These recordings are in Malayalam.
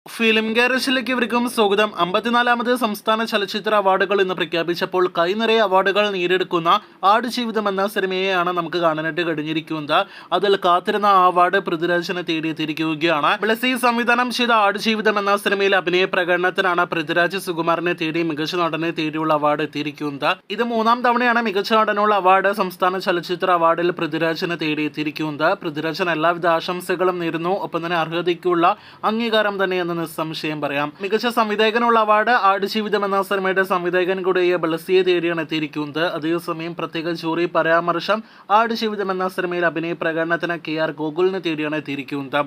ഫിലിം ഗാരേജിലേക്ക് ഇവർക്കും സ്വാഗതം. 54ാമത് സംസ്ഥാന ചലച്ചിത്ര അവാർഡുകൾ ഇന്ന് പ്രഖ്യാപിച്ചപ്പോൾ കൈനിറയെ അവാർഡുകൾ നേടിയെടുക്കുന്ന ആടുജീവിതം എന്ന സിനിമയെയാണ് നമുക്ക് കാണാനായിട്ട് കഴിഞ്ഞിരിക്കുന്നത്. അതിൽ കാത്തിരുന്ന ആ അവാർഡ് പൃഥ്വിരാജിനെ തേടിയെത്തിയിരിക്കുകയാണ്. ബ്ലസി സംവിധാനം ചെയ്ത ആടുജീവിതം എന്ന സിനിമയിൽ അഭിനയ പ്രകടനത്തിനാണ് പൃഥ്വിരാജ് സുകുമാരനെ തേടി മികച്ച നടനെ തേടിയുള്ള അവാർഡ് എത്തിയിരിക്കുന്നത്. ഇത് 3ാം തവണയാണ് മികച്ച നടനുള്ള അവാർഡ് സംസ്ഥാന ചലച്ചിത്ര അവാർഡിൽ പൃഥ്വിരാജിനെ തേടിയെത്തിയിരിക്കുന്നത്. പൃഥ്വിരാജന് എല്ലാവിധ ആശംസകളും നേരുന്നു. ഒപ്പം തന്നെ അർഹതയ്ക്കുള്ള അംഗീകാരം തന്നെയെന്ന് സംശയം പറയാം. മികച്ച സംവിധായകനുള്ള അവാർഡ് ആടുജീവിതം എന്ന സിനിമയുടെ സംവിധായകൻ കൂടിയ ബ്ലസിയെ തേടിയാണ് എത്തിയിരിക്കുന്നത്. അതേസമയം പ്രത്യേക ജൂറി പരാമർശം ആടുജീവിതം എന്ന സിനിമയിൽ അഭിനയ പ്രകടനത്തിന് KR ഗോകുലിനെ തേടിയാണ് എത്തിയിരിക്കുന്നത്.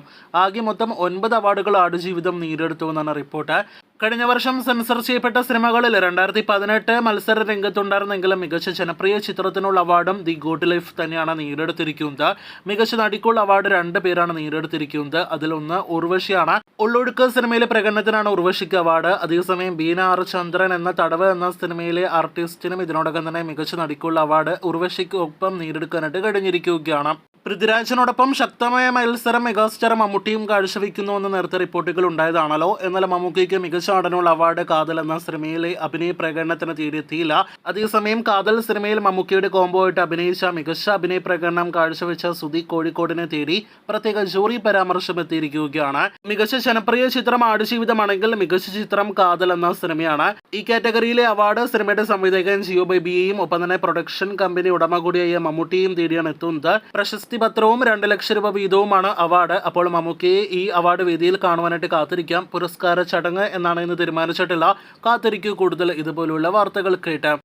ആകെ മൊത്തം 9 അവാർഡുകൾ ആടുജീവിതം നേടിയെടുത്തു എന്നാണ് റിപ്പോർട്ട്. കഴിഞ്ഞ വർഷം സെൻസർ ചെയ്യപ്പെട്ട സിനിമകളിൽ 2018 മത്സര രംഗത്തുണ്ടായിരുന്നെങ്കിലും മികച്ച ജനപ്രിയ ചിത്രത്തിനുള്ള അവാർഡും ദി ഗുഡ് ലൈഫ് തന്നെയാണ് നേടിയെടുത്തിരിക്കുന്നത്. മികച്ച നടിക്കുള്ള അവാർഡ് 2 പേരാണ് നേടിയെടുത്തിരിക്കുന്നത്. അതിലൊന്ന് ഉർവശിയാണ്. ഉള്ളൊടുക്ക് സിനിമയിലെ പ്രകടനത്തിനാണ് ഉർവശിക്ക് അവാർഡ്. അതേസമയം ബീന ആർ ചന്ദ്രൻ എന്ന തടവ് എന്ന സിനിമയിലെ ആർട്ടിസ്റ്റിനും ഇതിനോടകം തന്നെ മികച്ച നടിക്കുള്ള അവാർഡ് ഉർവശിക്ക് ഒപ്പം നേടിയെടുക്കാനായിട്ട് കഴിഞ്ഞിരിക്കുകയാണ്. പൃഥ്വിരാജിനോടൊപ്പം ശക്തമായ മത്സരം മെഗാസ്റ്റാർ മമ്മൂട്ടിയും കാഴ്ചവെക്കുന്നുവെന്ന് നേരത്തെ റിപ്പോർട്ടുകൾ ഉണ്ടായതാണല്ലോ. എന്നാൽ മമ്മൂട്ടിക്ക് മികച്ച നടനുള്ള അവാർഡ് കാതൽ എന്ന സിനിമയിലെ അഭിനയ പ്രകടനത്തിന് തേടിയെത്തിയില്ല. അതേസമയം കാതൽ സിനിമയിൽ മമ്മൂക്കിയുടെ കോംബോ ആയിട്ട് അഭിനയിച്ച മികച്ച അഭിനയ പ്രകടനം കാഴ്ചവെച്ച സുധി കോഴിക്കോടിനെ തേടി പ്രത്യേക ജൂറി പരാമർശം എത്തിയിരിക്കുകയാണ്. മികച്ച ജനപ്രിയ ചിത്രം ആടുജീവിതമാണെങ്കിൽ മികച്ച ചിത്രം കാതൽ എന്ന സിനിമയാണ്. ഈ കാറ്റഗറിയിലെ അവാർഡ് സിനിമയുടെ സംവിധായകൻ ജിയോ ബേബിയെയും ഒപ്പം തന്നെ പ്രൊഡക്ഷൻ കമ്പനി ഉടമ കൂടിയായ മമ്മൂട്ടിയും തേടിയാണ് എത്തുന്നത്. പ്രശസ്തി പത്രവും 2 ലക്ഷം രൂപ വീതവുമാണ് അവാർഡ്. അപ്പോൾ മമ്മൂക്കിയെ ഈ അവാർഡ് വേദിയിൽ കാണുവാനായിട്ട് കാത്തിരിക്കാം. പുരസ്കാര ചടങ്ങ് എന്നാണ് ഇന്ന് തീരുമാനിച്ചിട്ടില്ല. കാത്തിരിക്കൂ കൂടുതൽ ഇതുപോലുള്ള വാർത്തകൾ കേട്ടാം.